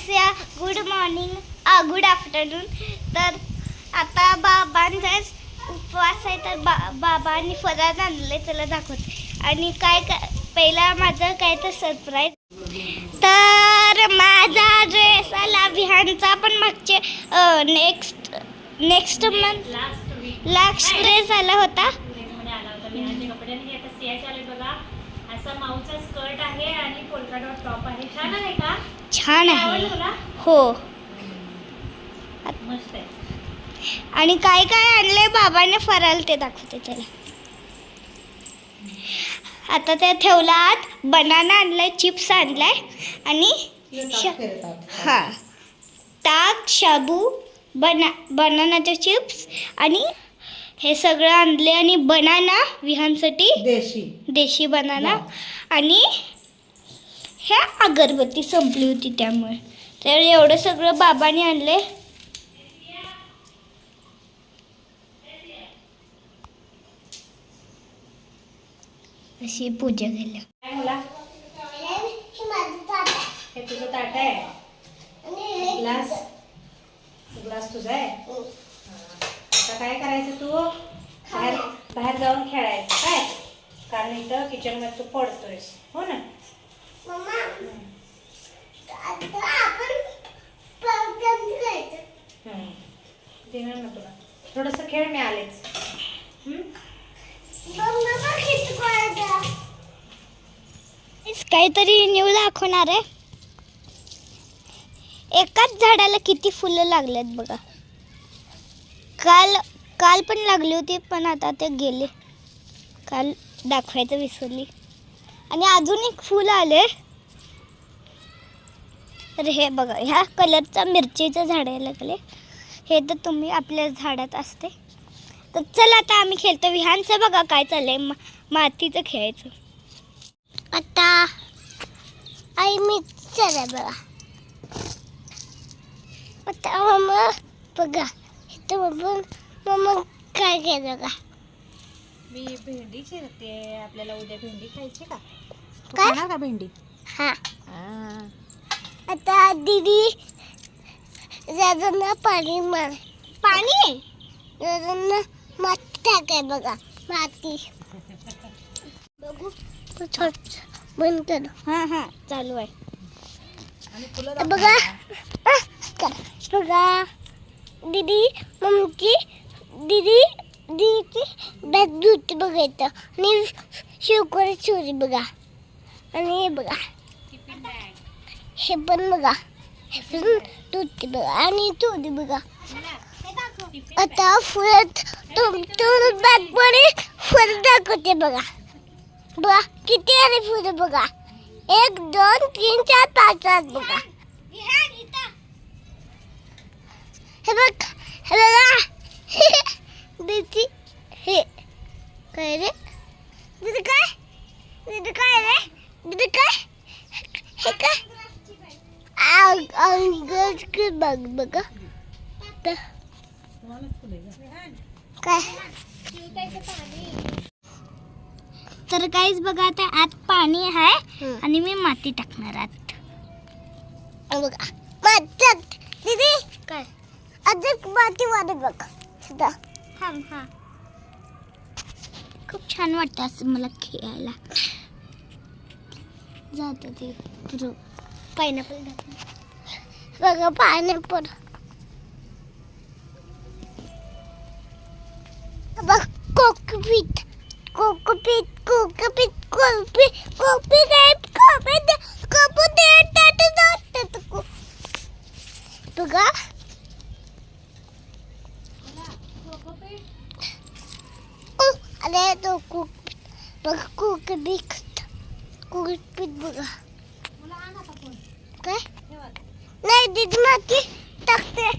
या good morning good afternoon. तर आता बाबांचा उपवास आहे तर बाबांनी फराळ आणले, चला दाखवते. आणि काय पहिला माझं काय तर सरप्राईज. तर माझा ड्रेस आला विहानचा, पण मागचे नेक्स्ट मंथ लास्ट ड्रेस आला होता. माऊचा स्कर्ट आहे आणि पोल्का डॉट टॉप आहे. छान आहे का? छान आहे. हो मस्त आहे. आणि काय काय आणले बाबाने फराळ ते दाखवते चला. आता ते ठेवला आत. बनाना आणलाय, चिप्स आणलाय आणि हा ताक, शाबू, बनानाचे चिप्स आणि हे सगळं आणले. आणि बनाना विहानसाठी देशी बनाना. आणि ह्या अगरबत्ती संपली होती त्यामुळे. तर एवढं सगळं बाबांनी आणले. अशी पूजा केली. काय मुला? हे तुझं ताट आहे. ग्लास तुझा आहे. आता काय करायचं, तू बाहेर जाऊन खेळायचं काय, कारण इथं किचन मध्ये तू पडतोयस. हो ना? देणार ना तुला थोडस खेळ, मी आलेच. काहीतरी न्यू दाखवणार आहे. एकाच झाडाला किती फुलं लागलेत बघा. काल पण लागली होती, पण आता ते गेले. काल दाखवायचं विसरली. आणि अजून एक फुल आले. तर हे बघा, ह्या कलरचा मिरचीचं झाड आहे लागले. हे तर तुम्ही आपल्या झाडात असते. तर चला आता आम्ही खेळतो. विहानचं बघा काय चाललंय, मातीचं खेळायचं. आता आई मिक्सर आहे बघा. आता मम्मा बघा इथं मम्मा काय केलं का? मी भेंडी चिरते. आपल्याला उद्या भेंडी खायची का? काय? खाणार का भेंडी? हा. आता दीदी जाताना पाणी जाताना माती टाकाय बघा. माती बघू बंद कर. हा चालू आहे बघा. बघा दीदी मम्मीची दीदीची बॅग धुते बघायचं. आणि शिवकोरी चोरी बघा. आणि हे बघा, हे पण बघा, हे पण धुते बघा. आणि चोरी बघा. आता फुलं बॅग मध्ये फुलं दाखवते बघा. बघा किती आले फुलं बघा. 1 2 3 4 5 आहेत बघा. हे बघा दीदी हे काय रे? दीदी काय रे? दीदी काय हे काय? बघ बघा काय. तर काहीच बघा, आता आत पाणी आहे आणि मी माती टाकणार आत. बघा माती दीदी काय अजून माती वाढत बघ सुद्धा. हा खूप छान वाटतं असं मला खेळायला. जातं ते पायनॅपल बघा. पायनॅपल बघ. कोकोपीट बघा. अरे तो बघा कोकोपीट बघा. काय नाही दीदी माती टाकते.